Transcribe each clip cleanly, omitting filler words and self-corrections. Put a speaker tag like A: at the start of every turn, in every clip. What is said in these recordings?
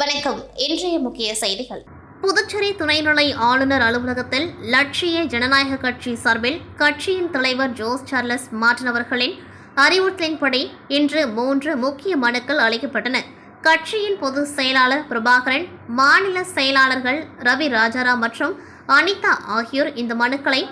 A: வணக்கம். இன்றைய முக்கிய செய்திகள். புதுச்சேரி துணைநிலை ஆளுநர் அலுவலகத்தில் லட்சிய ஜனநாயக கட்சி சார்பில் கட்சியின் தலைவர் ஜோஸ் சார்லஸ் மார்டின் அவர்களின் அறிவுறுத்தலின்படி இன்று 3 முக்கிய மனுக்கள் அளிக்கப்பட்டன. கட்சியின் பொதுச் செயலாளர் பிரபாகரன், மாநில செயலாளர்கள் ரவி ராஜாராம் மற்றும் அனிதா ஆகியோர் இந்த மனுக்களை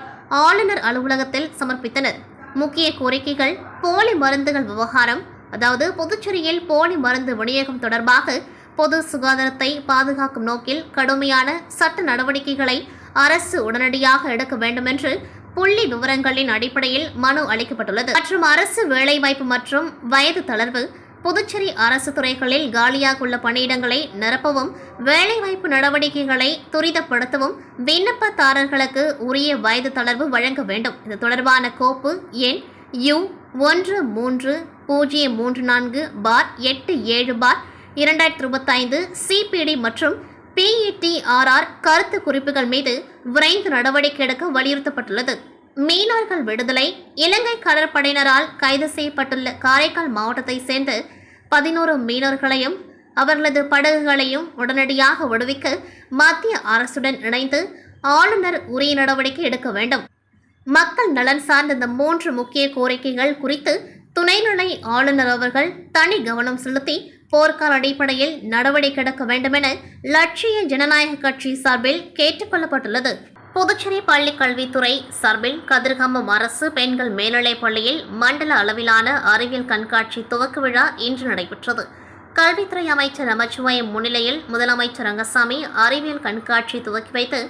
A: ஆளுநர் அலுவலகத்தில் சமர்ப்பித்தனர். முக்கிய கோரிக்கைகள்: போலி மருந்துகள் விவகாரம், அதாவது புதுச்சேரியில் போலி மருந்து விநியோகம் தொடர்பாக பொது சுகாதாரத்தை பாதுகாக்கும் நோக்கில் கடுமையான சட்ட நடவடிக்கைகளை அரசு உடனடியாக எடுக்க வேண்டும் என்று புள்ளி விவரங்களின் அடிப்படையில் மனு அளிக்கப்பட்டுள்ளது. மற்றும் அரசு வேலைவாய்ப்பு மற்றும் வயது தளர்வு, புதுச்சேரி அரசு துறைகளில் காலியாக உள்ள பணியிடங்களை நிரப்பவும், வேலைவாய்ப்பு நடவடிக்கைகளை துரிதப்படுத்தவும் விண்ணப்பதாரர்களுக்கு உரிய வயது தளர்வு வழங்க வேண்டும். இது தொடர்பான கோப்பு எண் U1334/87/2025 CPD மற்றும் PETRR கருத்து குறிப்புகள் மீது விரைந்து நடவடிக்கை எடுக்க வலியுறுத்தப்பட்டுள்ளது. மீனவர்கள் விடுதலை: இலங்கை கடற்படையினரால் கைது செய்யப்பட்டுள்ள காரைக்கால் மாவட்டத்தை சேர்ந்த 11 மீனவர்களையும் அவர்களது படகுகளையும் உடனடியாக விடுவிக்க மத்திய அரசுடன் இணைந்து ஆளுநர் உரிய நடவடிக்கை எடுக்க வேண்டும். மக்கள் நலன் சார்ந்த இந்த 3 முக்கிய கோரிக்கைகள் குறித்து துணைநிலை ஆளுநர் அவர்கள் தனி கவனம் செலுத்தி போர்க்கால அடிப்படையில் நடவடிக்கை எடுக்க வேண்டும் என லட்சிய ஜனநாயக கட்சி சார்பில் கேட்டுக் கொள்ளப்பட்டுள்ளது. புதுச்சேரி பள்ளிக் கல்வித்துறை சார்பில் கதிர்காமம் அரசு பெண்கள் மேல்நிலைப் பள்ளியில் மண்டல அளவிலான அறிவியல் கண்காட்சி துவக்க விழா இன்று நடைபெற்றது. கல்வித்துறை அமைச்சர் நமச்சிவாயம் முன்னிலையில் முதலமைச்சர் ரங்கசாமி அறிவியல் கண்காட்சி துவக்கி வைத்து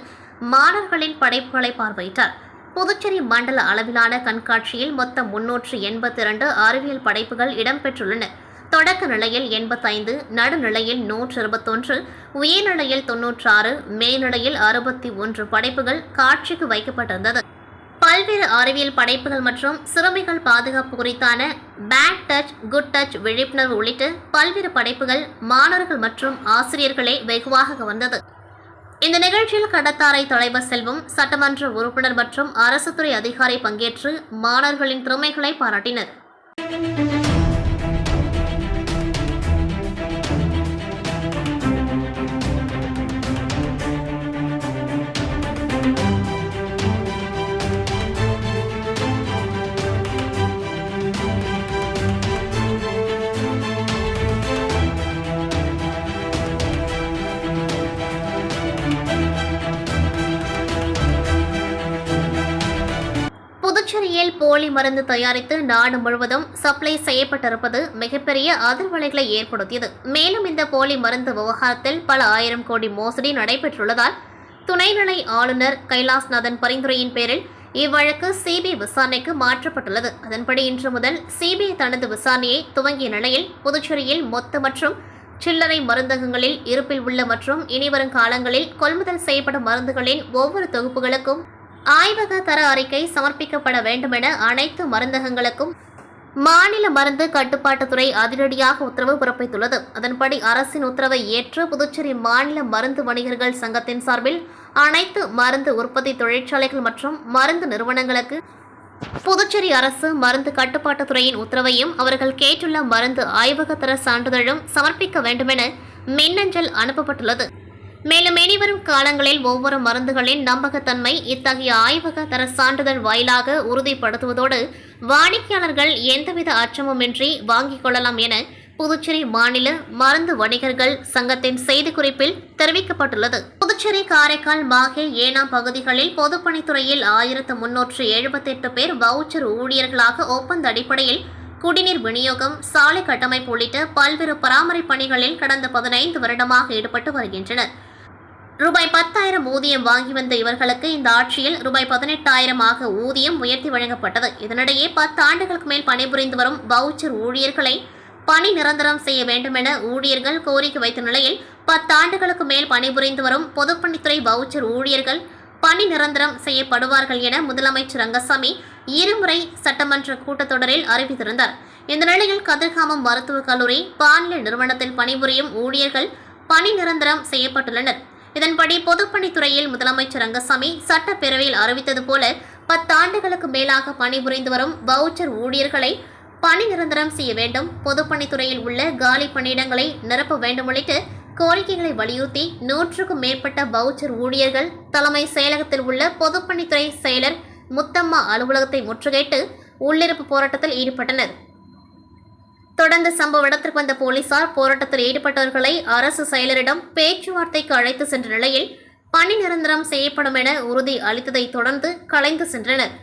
A: மாணவர்களின் படைப்புகளை பார்வையிட்டார். புதுச்சேரி மண்டல அளவிலான கண்காட்சியில் மொத்தம் 382 அறிவியல் படைப்புகள் இடம்பெற்றுள்ளன. தொடக்க நிலையில் 85, நடுநிலையில் 121, உயர்நிலையில் 96, மேல்நிலையில் 61 படைப்புகள் காட்சிக்கு வைக்கப்பட்டிருந்தது. பல்வேறு அறிவியல் படைப்புகள் மற்றும் சிறுமிகள் பாதுகாப்பு குறித்தான பேட் டச், குட் டச் விழிப்புணர்வு உள்ளிட்ட பல்வேறு படைப்புகள் மாணவர்கள் மற்றும் ஆசிரியர்களே வெகுவாக கவர்ந்தது. இந்த நிகழ்ச்சியில் கடத்தாரை தலைவர் செல்வம், சட்டமன்ற உறுப்பினர் மற்றும் அரசு துறை அதிகாரி பங்கேற்று மாணவர்களின் திறமைகளை பாராட்டினர். புதுச்சேரியில் போலி மருந்து தயாரித்து நாடு முழுவதும் சப்ளை செய்யப்பட்டிருப்பது மிகப்பெரிய அதிர்வலைகளை ஏற்படுத்தியது. மேலும் இந்த போலி மருந்து விவகாரத்தில் பல ஆயிரம் கோடி மோசடி நடைபெற்றுள்ளதால் துணைநிலை ஆளுநர் கைலாஷ்நாதன் பரிந்துரையின் பேரில் இவ்வழக்கு சிபிஐ விசாரணைக்கு மாற்றப்பட்டுள்ளது. அதன்படி இன்று முதல் சிபிஐ தனது விசாரணையை துவங்கிய நிலையில் புதுச்சேரியில் மொத்த மற்றும் சில்லறை மருந்தகங்களில் இருப்பில் உள்ள மற்றும் இனிவரும் காலங்களில் கொள்முதல் செய்யப்படும் மருந்துகளின் ஒவ்வொரு தொகுப்புகளுக்கும் ஆய்வக தர அறிக்கை சமர்ப்பிக்கப்பட வேண்டும் என அனைத்து மருந்தகங்களுக்கும் மாநில மருந்து கட்டுப்பாட்டுத்துறை அதிரடியாக உத்தரவு பிறப்பித்துள்ளது. அதன்படி அரசின் உத்தரவை ஏற்று புதுச்சேரி மாநில மருந்து வணிகர்கள் சங்கத்தின் சார்பில் அனைத்து மருந்து உற்பத்தி தொழிற்சாலைகள் மற்றும் மருந்து நிறுவனங்களுக்கு புதுச்சேரி அரசு மருந்து கட்டுப்பாட்டுத்துறையின் உத்தரவையும் அவர்கள் கேட்டுள்ள மருந்து ஆய்வக தர சான்றிதழும் சமர்ப்பிக்க வேண்டும் என மின்னஞ்சல் அனுப்பப்பட்டுள்ளது. மேலும் இனிவரும் காலங்களில் ஒவ்வொரு மருந்துகளின் நம்பகத்தன்மை இத்தகைய ஆய்வக தர சான்றிதழ் வாயிலாக உறுதிப்படுத்துவதோடு வாடிக்கையாளர்கள் எந்தவித அச்சமுமின்றி வாங்கிக் கொள்ளலாம் என புதுச்சேரி மாநில மருந்து வணிகர்கள் சங்கத்தின் செய்திக்குறிப்பில் தெரிவிக்கப்பட்டுள்ளது. புதுச்சேரி, காரைக்கால், மாஹே, ஏனாம் பகுதிகளில் பொதுப்பணித்துறையில் 1378 பேர் வவுச்சர் ஊழியர்களாக ஒப்பந்த அடிப்படையில் குடிநீர் விநியோகம், சாலை கட்டமைப்பு உள்ளிட்ட பல்வேறு பராமரிப்பு பணிகளில் கடந்த 15 வருடமாக ஈடுபட்டு வருகின்றனர். ரூபாய் 10,000 ஊதியம் வாங்கி வந்த இவர்களுக்கு இந்த ஆட்சியில் ரூபாய் 18,000 ஊதியம் உயர்த்தி வழங்கப்பட்டது. இதனிடையே 10 ஆண்டுகளுக்கு மேல் பணிபுரிந்து வரும் வவுச்சர் ஊழியர்களை பணி நிரந்தரம் செய்ய வேண்டும் என ஊழியர்கள் கோரிக்கை வைத்த நிலையில் 10 ஆண்டுகளுக்கு மேல் பணிபுரிந்து வரும் பொதுப்பணித்துறை வவுச்சர் ஊழியர்கள் பணி நிரந்தரம் செய்யப்படுவார்கள் என முதலமைச்சர் ரங்கசாமி இருமுறை சட்டமன்ற கூட்டத்தொடரில் அறிவித்திருந்தார். இந்த நிலையில் கதிர்காமம் மருத்துவக் கல்லூரி பாலியல் நிறுவனத்தில் பணிபுரியும் ஊழியர்கள் பணி நிரந்தரம் செய்யப்பட்டுள்ளனர். இதன்படி பொதுப்பணித்துறையில் முதலமைச்சர் ரங்கசாமி சட்டப்பேரவையில் அறிவித்தது போல 10 ஆண்டுகளுக்கு மேலாக பணிபுரிந்து வரும் வவுச்சர் ஊழியர்களை பணி நிரந்தரம் செய்ய வேண்டும், பொதுப்பணித்துறையில் உள்ள காலி பணியிடங்களை நிரப்ப வேண்டும் உள்ளிட்ட கோரிக்கைகளை வலியுறுத்தி 100க்கும் மேற்பட்ட வவுச்சர் ஊழியர்கள் தலைமை செயலகத்தில் உள்ள பொதுப்பணித்துறை செயலர் முத்தம்மா அலுவலகத்தை முற்றுகையிட்டு உள்ளிருப்பு போராட்டத்தில் ஈடுபட்டனர். தொடர்ந்து சம்பவ இடத்திற்கு வந்த போலீசார் போராட்டத்தில் ஈடுபட்டவர்களை அரசு செயலரிடம் பேச்சுவார்த்தைக்கு அழைத்து சென்ற நிலையில் பணி நிரந்தரம் செய்யப்படும் என உறுதி அளித்ததை தொடர்ந்து கலைந்து சென்றனர்.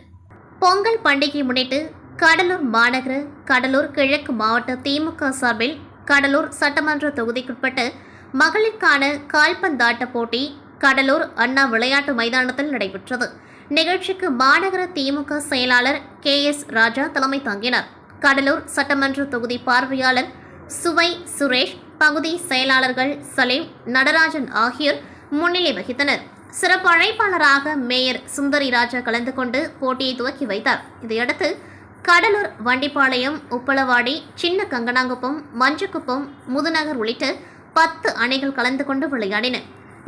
A: பொங்கல் பண்டிகை முன்னிட்டு கடலூர் மாநகர கடலூர் கிழக்கு மாவட்ட திமுக சார்பில் கடலூர் சட்டமன்ற தொகுதிக்குட்பட்ட மகளிருக்கான கால்பந்தாட்ட போட்டி கடலூர் அண்ணா விளையாட்டு மைதானத்தில் நடைபெற்றது. நிகழ்ச்சிக்கு மாநகர திமுக செயலாளர் KS ராஜா தலைமை தாங்கினார். கடலூர் சட்டமன்ற தொகுதி பார்வையாளர் சுவை சுரேஷ், பகுதி செயலாளர்கள் சலீம், நடராஜன் ஆகியோர் முன்னிலை வகித்தனர். சிறப்பு அழைப்பாளராக மேயர் சுந்தரி ராஜா கலந்து கொண்டு போட்டியை துவக்கி வைத்தார். இதையடுத்து கடலூர் வண்டிப்பாளையம், உப்பளவாடி, சின்ன கங்கனாங்குப்பம், மஞ்சக்குப்பம், முதுநகர் உள்ளிட்ட 10 அணிகள் கலந்து கொண்டு விளையாடின.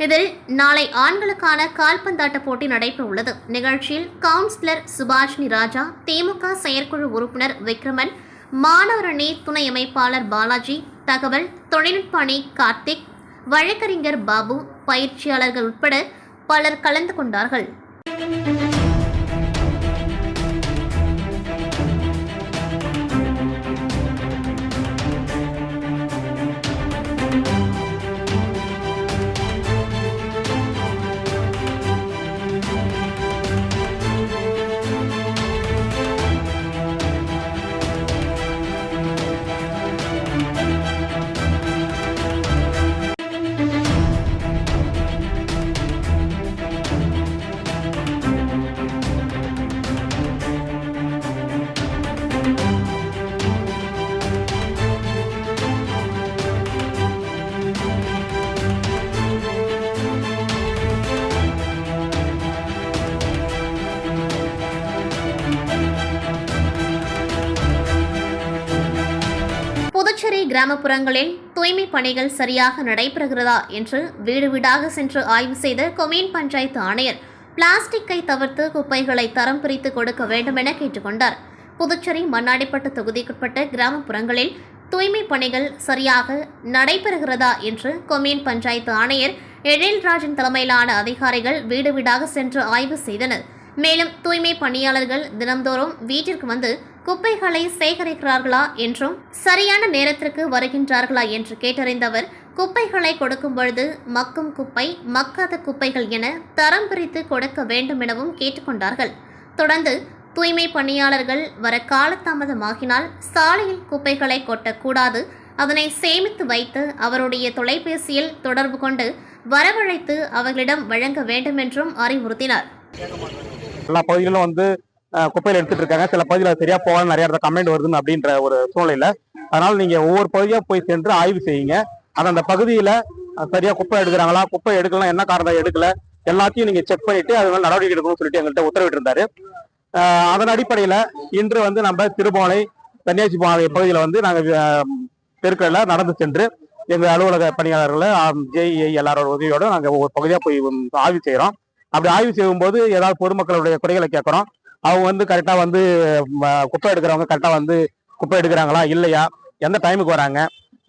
A: இதில் நாளை ஆண்களுக்கான கால்பந்தாட்ட போட்டி நடைபெற உள்ளது. நிகழ்ச்சியில் கவுன்சிலர் சுபாஷினி ராஜா, திமுக செயற்குழு உறுப்பினர் விக்ரமன், மாணவர் அணி துணை அமைப்பாளர் பாலாஜி, தகவல் தொழில்நுட்ப அணி கார்த்திக், வழக்கறிஞர் பாபு, பயிற்சியாளர்கள் உட்பட பலர் கலந்து கொண்டார்கள். புதுச்சேரி கிராமப்புறங்களில் தூய்மை பணிகள் சரியாக நடைபெறுகிறதா என்று வீடு வீடாக சென்று ஆய்வு செய்த கொம்யூன் பஞ்சாயத்து ஆணையர் பிளாஸ்டிக்கை தவிர்த்து குப்பைகளை தரம் பிரித்து கொடுக்க வேண்டும் என கேட்டுக்கொண்டார். புதுச்சேரி மண்ணாடிப்பட்டு தொகுதிக்குட்பட்ட கிராமப்புறங்களில் தூய்மை பணிகள் சரியாக நடைபெறுகிறதா என்று கொம்யூன் பஞ்சாயத்து ஆணையர் எழில்ராஜன் தலைமையிலான அதிகாரிகள் வீடு வீடாக சென்று ஆய்வு செய்தனர். மேலும் தூய்மை பணியாளர்கள் தினந்தோறும் வீட்டிற்கு வந்து குப்பைகளை சேகரிக்கிறார்களா என்றும் சரியான நேரத்திற்கு வருகின்றார்களா என்று கேட்டறிந்த அவர் குப்பைகளை கொடுக்கும் பொழுது மக்கும் குப்பை, மக்காத குப்பைகள் என தரம் பிரித்து கொடுக்க வேண்டும் எனவும் கேட்டுக்கொண்டார்கள். தொடர்ந்து தூய்மை பணியாளர்கள் வர காலதாமதமாகினால் சாலையில் குப்பைகளை கொட்டக்கூடாது, அதனை சேமித்து வைத்து அவருடைய தொலைபேசியில் தொடர்பு கொண்டு வரவழைத்து அவர்களிடம் வழங்க வேண்டும் என்றும் அறிவுறுத்தினார்.
B: எல்லா பகுதிகளும் வந்து குப்பையில் எடுத்துட்டு இருக்காங்க. சில பகுதியில் சரியா போகலாம், நிறைய இடத்துல கம்ப்ளைண்ட் வருதுன்னு அப்படின்ற ஒரு சூழ்நிலையில அதனால நீங்க ஒவ்வொரு பகுதியா போய் சென்று ஆய்வு செய்யுங்க. அந்த பகுதியில சரியா குப்பை எடுக்கிறாங்களா, குப்பை எடுக்கலாம், என்ன காரணம் எடுக்கல, எல்லாத்தையும் நீங்க செக் பண்ணிட்டு அதனால நடவடிக்கை எடுக்கணும்னு சொல்லிட்டு எங்கள்கிட்ட உத்தரவிட்டு இருந்தாரு. அதன் அடிப்படையில இன்று வந்து நம்ம திருபோனை, தன்னியாச்சி பகுதியில வந்து நாங்க தெருக்கள்ல நடந்து சென்று எங்க அலுவலக பணியாளர்களை JEI எல்லாரோட உதவியோட நாங்க ஒவ்வொரு பகுதியா போய் ஆய்வு செய்யறோம். அப்படி ஆய்வு செய்யும் போது ஏதாவது பொதுமக்களுடைய குறைகளை கேட்கறோம். அவங்க வந்து கரெக்டா வந்து குப்பை எடுக்கிறவங்க கரெக்டா வந்து குப்பை எடுக்கிறாங்களா இல்லையா, எந்த டைமுக்கு வராங்க,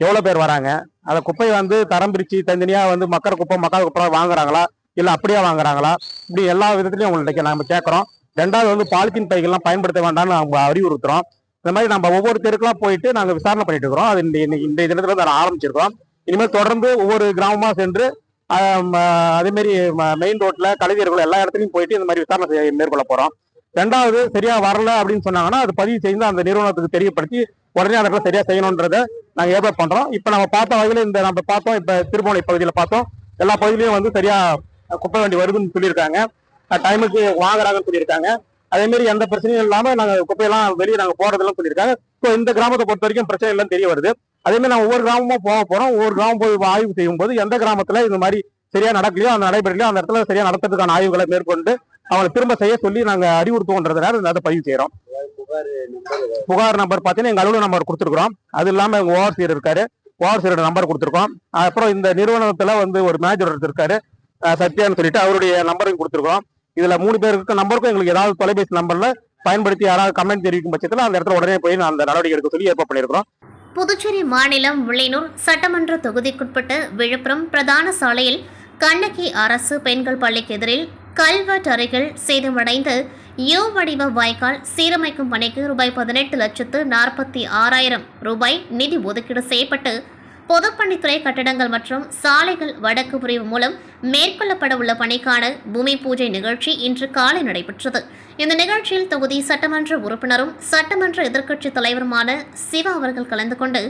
B: எவ்வளவு பேர் வராங்க, அந்த குப்பையை வந்து தரம் பிரிச்சு தனித்தனியா வந்து மக்கற குப்பை மக்காத குப்பை வாங்குறாங்களா இல்ல அப்படியே வாங்குறாங்களா, இப்படி எல்லா விதத்திலையும் உங்கள்கிட்ட நம்ம கேட்கறோம். ரெண்டாவது வந்து பாலித்தீன் பைகள்லாம் பயன்படுத்த வேண்டாம்னு நம்ம அறிவுறுத்துறோம். இந்த மாதிரி நம்ம ஒவ்வொரு தெருக்கெல்லாம் போயிட்டு நாங்க விசாரணை பண்ணிட்டு இருக்கிறோம். அது இந்த தினத்துல இருந்து ஆரம்பிச்சிருக்கோம். இனிமேல் தொடர்ந்து ஒவ்வொரு கிராமமா சென்று அதே மாதிரி மெயின் ரோட்ல கலைஞர்கள் எல்லா இடத்துலையும் போயிட்டு இந்த மாதிரி விசாரணை மேற்கொள்ள போறோம். ரெண்டாவது சரியா வரல அப்படின்னு சொன்னாங்கன்னா அது பதிவு செய்து அந்த நிறுவனத்துக்கு தெரியப்படுத்தி உடனே அதை சரியா செய்யணும்ன்றதை நாங்க ஏற்பாடு பண்றோம். இப்ப நம்ம பார்த்த வகையில இந்த நம்ம பார்த்தோம், இப்ப திருபுவனை பகுதியில பார்த்தோம், எல்லா பகுதியிலையும் வந்து சரியா குப்பை வண்டி வருதுன்னு சொல்லியிருக்காங்க, டைமுக்கு வாங்குறாங்கன்னு சொல்லியிருக்காங்க. அதே மாதிரி எந்த பிரச்சனையும் இல்லாம நாங்க குப்பையெல்லாம் வெளியே நாங்க போறதெல்லாம் சொல்லியிருக்காங்க. இப்போ இந்த கிராமத்தை பொறுத்த வரைக்கும் பிரச்சனை இல்லைன்னு தெரிய வருது. அதே மாதிரி நாங்க ஒவ்வொரு கிராமமா போக போறோம். ஒவ்வொரு கிராமம் போய் ஆய்வு செய்யும் போது எந்த கிராமத்துல இந்த மாதிரி சரியா நடக்கலையோ, அந்த நடைபெறலையோ அந்த இடத்துல சரியா நடத்துறதுக்கான ஆய்வுகளை மேற்கொண்டு அவங்களை திரும்ப செய்ய சொல்லி நாங்க அறிவுறுத்துவோன்றதுனால அதை பதிவு செய்யறோம். புகார் நம்பர் பார்த்தீங்கன்னா எங்க அலுவலக நம்பர் கொடுத்துருக்கோம். அது இல்லாம எங்க ஓவர்சியர் இருக்காரு, ஓவர்சியரோட நம்பர் கொடுத்துருக்கோம். அப்புறம் இந்த நிறுவனத்துல வந்து ஒரு மேனேஜர் இருக்காரு சத்யான்னு சொல்லிட்டு, அவருடைய நம்பரையும் கொடுத்துருக்கோம். இதுல 3 பேருக்கு நம்பருக்கும் எங்களுக்கு ஏதாவது தொலைபேசி நம்பர்ல பயன்படுத்தி யாராவது கமெண்ட் தெரிவிக்கும் பட்சத்துல அந்த இடத்துல உடனே போய் அந்த நடவடிக்கை எடுக்க சொல்லி ஏற்பாடு பண்ணிருக்கிறோம்.
A: புதுச்சேரி மாநிலம் வில்லியனூர் சட்டமன்ற தொகுதிக்குட்பட்ட விழுப்புரம் பிரதான சாலையில் கண்ணகி அரசு பெண்கள் பள்ளிக்கு எதிரில் கல்வெட்டு அருகில் சேதமடைந்து யூ வடிவ வாய்க்கால் சீரமைக்கும் பணிக்கு ரூபாய் 18,46,000 ரூபாய் நிதி ஒதுக்கீடு செய்யப்பட்டு பொதுப்பணித்துறை கட்டடங்கள் மற்றும் சாலைகள் வடக்கு பிரிவு மூலம் மேற்கொள்ளப்பட உள்ள பணிக்கான பூமி பூஜை நிகழ்ச்சி இன்று காலை நடைபெற்றது. இந்த நிகழ்ச்சியில் தொகுதி சட்டமன்ற உறுப்பினரும் சட்டமன்ற எதிர்க்கட்சித் தலைவருமான சிவா அவர்கள் கலந்து கொண்டு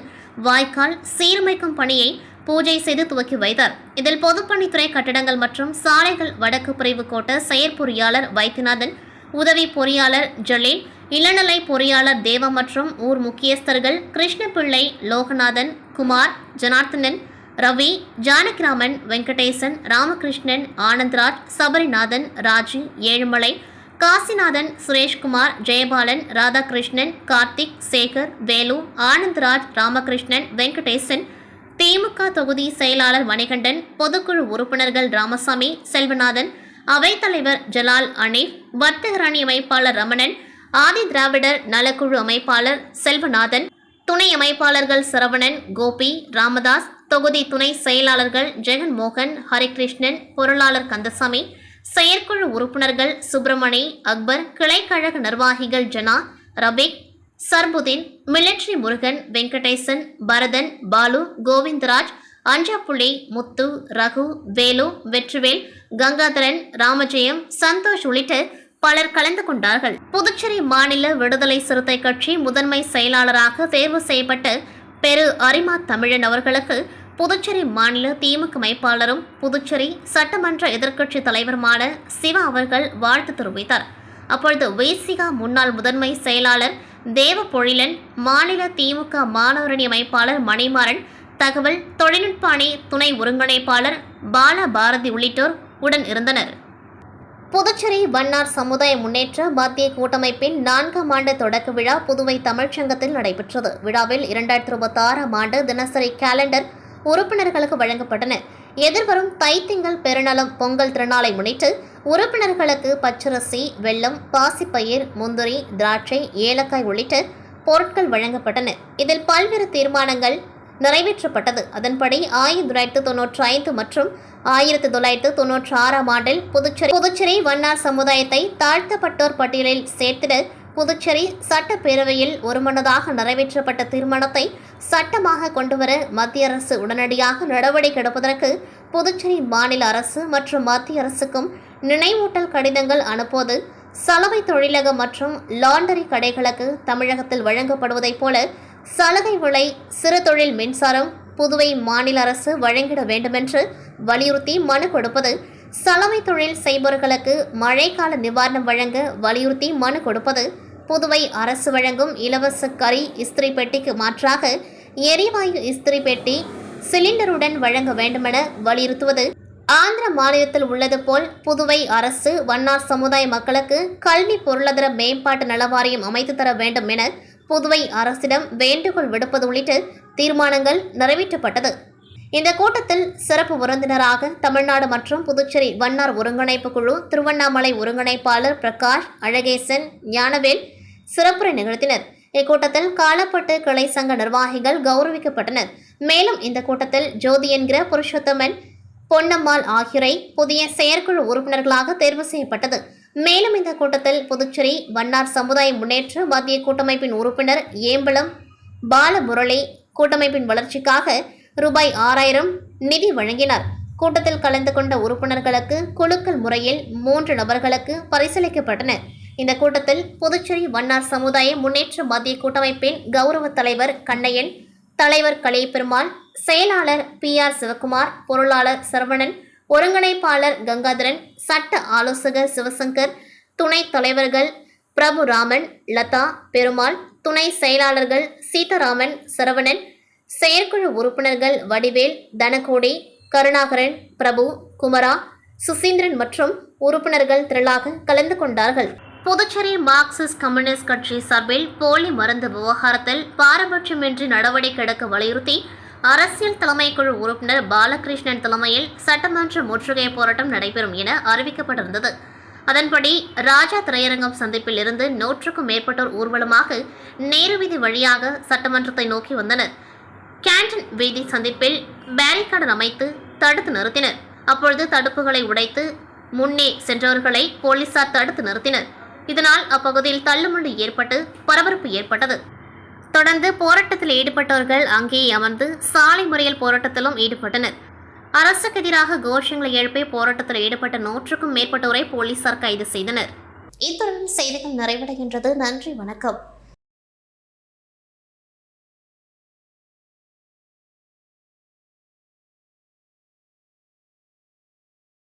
A: வாய்க்கால் சீரமைக்கும் பணியை பூஜை செய்து துவக்கி வைத்தார். இதில் பொதுப்பணித்துறை கட்டடங்கள் மற்றும் சாலைகள் வடக்கு பிரிவு கோட்ட செயற்பொறியாளர் வைத்தியநாதன், உதவி பொறியாளர் ஜலீல், இளநிலை பொறியாளர் தேவா மற்றும் ஊர் முக்கியஸ்தர்கள் கிருஷ்ணபிள்ளை, லோகநாதன், குமார், ஜனார்த்தனன், ரவி, ஜானகிராமன், வெங்கடேசன், ராமகிருஷ்ணன், ஆனந்த்ராஜ், சபரிநாதன், ராஜு, ஏழுமலை, காசிநாதன், சுரேஷ்குமார், ஜெயபாலன், ராதாகிருஷ்ணன், கார்த்திக், சேகர், வேலு, ஆனந்த்ராஜ், ராமகிருஷ்ணன், வெங்கடேசன், திமுக தொகுதி செயலாளர் மணிகண்டன், பொதுக்குழு உறுப்பினர்கள் ராமசாமி, செல்வநாதன், அவைத்தலைவர் ஜலால் அனீப், வர்த்தகர் அணி அமைப்பாளர் ரமணன், ஆதி திராவிடர் நலக்குழு அமைப்பாளர் செல்வநாதன், துணை அமைப்பாளர்கள் சரவணன், கோபி, ராமதாஸ், தொகுதி துணை செயலாளர்கள் ஜெகன்மோகன், ஹரிகிருஷ்ணன், பொருளாளர் கந்தசாமி, செயற்குழு உறுப்பினர்கள் சுப்பிரமணி, அக்பர், கிளைக்கழக நிர்வாகிகள் ஜனா, ரபிக், சர்புதீன், மிலிட்ரி முருகன், வெங்கடேசன், பரதன், பாலு, கோவிந்தராஜ், அஞ்சாப்புள்ளி, முத்து, ரகு, வேலு, வெற்றிவேல், கங்காதரன், ராமஜெயம், சந்தோஷ் உள்ளிட்ட பலர் கலந்து கொண்டார்கள். புதுச்சேரி மாநில விடுதலை சிறுத்தை கட்சி முதன்மை செயலாளராக தேர்வு செய்யப்பட்ட பெரு அரிமா தமிழன் அவர்களுக்கு புதுச்சேரி மாநில திமுக அமைப்பாளரும் புதுச்சேரி சட்டமன்ற எதிர்க்கட்சி தலைவருமான சிவா அவர்கள் வாழ்த்து தெரிவித்தார். அப்பொழுது விசிகா முன்னாள் முதன்மை செயலாளர் தேவ பொழிலன், மாநில திமுக மாணவரணி அமைப்பாளர் மணிமாறன், தகவல் தொழில்நுட்ப அணி துணை ஒருங்கிணைப்பாளர் பால பாரதி உள்ளிட்டோர் உடன் இருந்தனர். புதுச்சேரி வண்ணார் சமுதாய முன்னேற்ற மத்திய கூட்டமைப்பின் 4ஆம் ஆண்டு தொடக்க விழா புதுவை தமிழ்ச்சங்கத்தில் நடைபெற்றது. விழாவில் 2026ஆம் ஆண்டு தினசரி கேலண்டர் உறுப்பினர்களுக்கு வழங்கப்பட்டன. எதிர்வரும் தைத்திங்கள் பெருநலம் பொங்கல் திருநாளை முன்னிட்டு உறுப்பினர்களுக்கு பச்சரிசி, வெல்லம், பாசிப்பயிர், முந்திரி, திராட்சை, ஏலக்காய் உள்ளிட்ட பொருட்கள் வழங்கப்பட்டன. இதில் பல்வேறு தீர்மானங்கள் நிறைவேற்றப்பட்டது. அதன்படி 1995 மற்றும் 1996ஆம் ஆண்டில் புதுச்சேரி வண்ணார் சமுதாயத்தை தாழ்த்தப்பட்டோர் பட்டியலில் சேர்த்திட புதுச்சேரி சட்டப்பேரவையில் ஒருமனதாக நிறைவேற்றப்பட்ட தீர்மானத்தை சட்டமாக கொண்டுவர மத்திய அரசு உடனடியாக நடவடிக்கை எடுப்பதற்கு புதுச்சேரி மாநில அரசு மற்றும் மத்திய அரசுக்கும் நினைவூட்டல் கடிதங்கள் அனுப்புவது, சலவை தொழிலகம் மற்றும் லாண்டரி கடைகளுக்கு தமிழகத்தில் வழங்கப்படுவதைப் போல சலுகை விலை சிறு தொழில் மின்சாரம் புதுவை மாநில அரசு வழங்கிட வேண்டுமென்று வலியுறுத்தி மனு கொடுப்பது, சலவை தொழில் செய்பவர்களுக்கு மழைக்கால நிவாரணம் வழங்க வலியுறுத்தி மனு கொடுப்பது, புதுவை அரசு வழங்கும் இலவச கரி இஸ்திரி பெட்டிக்கு மாற்றாக எரிவாயு இஸ்திரி பெட்டி சிலிண்டருடன் வழங்க வேண்டுமென வலியுறுத்துவது, ஆந்திர மாநிலத்தில் உள்ளது போல் புதுவை அரசு வண்ணார் சமுதாய மக்களுக்கு கல்வி பொருளாதார மேம்பாட்டு நல வாரியம் அமைத்து தர வேண்டும் என புதுவை அரசிடம் வேண்டுகோள் விடுப்பது உள்ளிட்ட தீர்மானங்கள் நிறைவேற்றப்பட்டது. இந்த கூட்டத்தில் சிறப்பு விருந்தினராக தமிழ்நாடு மற்றும் புதுச்சேரி வண்ணார் ஒருங்கிணைப்பு குழு திருவண்ணாமலை ஒருங்கிணைப்பாளர் பிரகாஷ், அழகேசன், ஞானவேல் சிறப்புரை நிகழ்த்தினர். இக்கூட்டத்தில் காலப்பட்டு கிளை சங்க நிர்வாகிகள் கௌரவிக்கப்பட்டனர். மேலும் இந்த கூட்டத்தில் ஜோதி என்கிற புருஷோத்தமன், பொன்னம்மாள் ஆகியோரை புதிய செயற்குழு உறுப்பினர்களாக தேர்வு செய்யப்பட்டது. மேலும் இந்த கூட்டத்தில் புதுச்சேரி வண்ணார் சமுதாய முன்னேற்ற மத்திய கூட்டமைப்பின் உறுப்பினர் ஏம்பலம் பாலமுரளி கூட்டமைப்பின் வளர்ச்சிக்காக ரூபாய் 6,000 நிதி வழங்கினார். கூட்டத்தில் கலந்து கொண்ட உறுப்பினர்களுக்கு குலுக்கல் முறையில் 3 நபர்களுக்கு பரிசீலிக்கப்பட்டன. இந்த கூட்டத்தில் புதுச்சேரி வண்ணார் சமுதாய முன்னேற்ற மத்திய கூட்டமைப்பின் கௌரவ தலைவர் கண்ணையன், தலைவர் கலைப்பெருமாள், செயலாளர் PR சிவகுமார், பொருளாளர் சரவணன், ஒருங்கிணைப்பாளர் கங்காதரன், சட்ட ஆலோசகர் சிவசங்கர், துணைத் தலைவர்கள் பிரபுராமன், லதா, பெருமாள், துணை செயலாளர்கள் சீதாராமன், சரவணன், செயற்குழு உறுப்பினர்கள் வடிவேல், தனகோடி, கருணாகரன், பிரபு, குமரா, சுசீந்திரன் மற்றும் உறுப்பினர்கள் திரளாக கலந்து கொண்டார்கள். புதுச்சேரி மார்க்சிஸ்ட் கம்யூனிஸ்ட் கட்சி சார்பில் போலி மருந்து விவகாரத்தில் பாரபட்சமின்றி நடவடிக்கை எடுக்க வலியுறுத்தி அரசியல் தலைமைக்குழு உறுப்பினர் பாலகிருஷ்ணன் தலைமையில் சட்டமன்ற முற்றுகை போராட்டம் நடைபெறும் என அறிவிக்கப்பட்டிருந்தது. அதன்படி ராஜா திரையரங்கம் சந்திப்பில் இருந்து 100க்கும் மேற்பட்டோர் ஊர்வலமாக நேரு வீதி வழியாக சட்டமன்றத்தை நோக்கி வந்தனர். கேன்டன் வீதி சந்திப்பில் பேரிகார்டு அமைத்து தடுத்து நிறுத்தினர். அப்பொழுது தடுப்புகளை உடைத்து முன்னே சென்றவர்களை போலீசார் தடுத்து நிறுத்தினர். இதனால் அப்பகுதியில் தள்ளுமுள்ளு ஏற்பட்டு பரபரப்பு ஏற்பட்டது. தொடர்ந்து போராட்டத்தில் ஈடுபட்டவர்கள் அங்கேயே அமர்ந்து சாலை மறியல் போராட்டத்திலும் ஈடுபட்டனர். அரசுக்கு எதிராக கோஷங்களை எழுப்பி போராட்டத்தில் ஈடுபட்ட 100க்கும் மேற்பட்டோரை போலீசார் கைது செய்தனர். இத்துடன் செய்திகள் நிறைவடைகின்றது. நன்றி, வணக்கம்.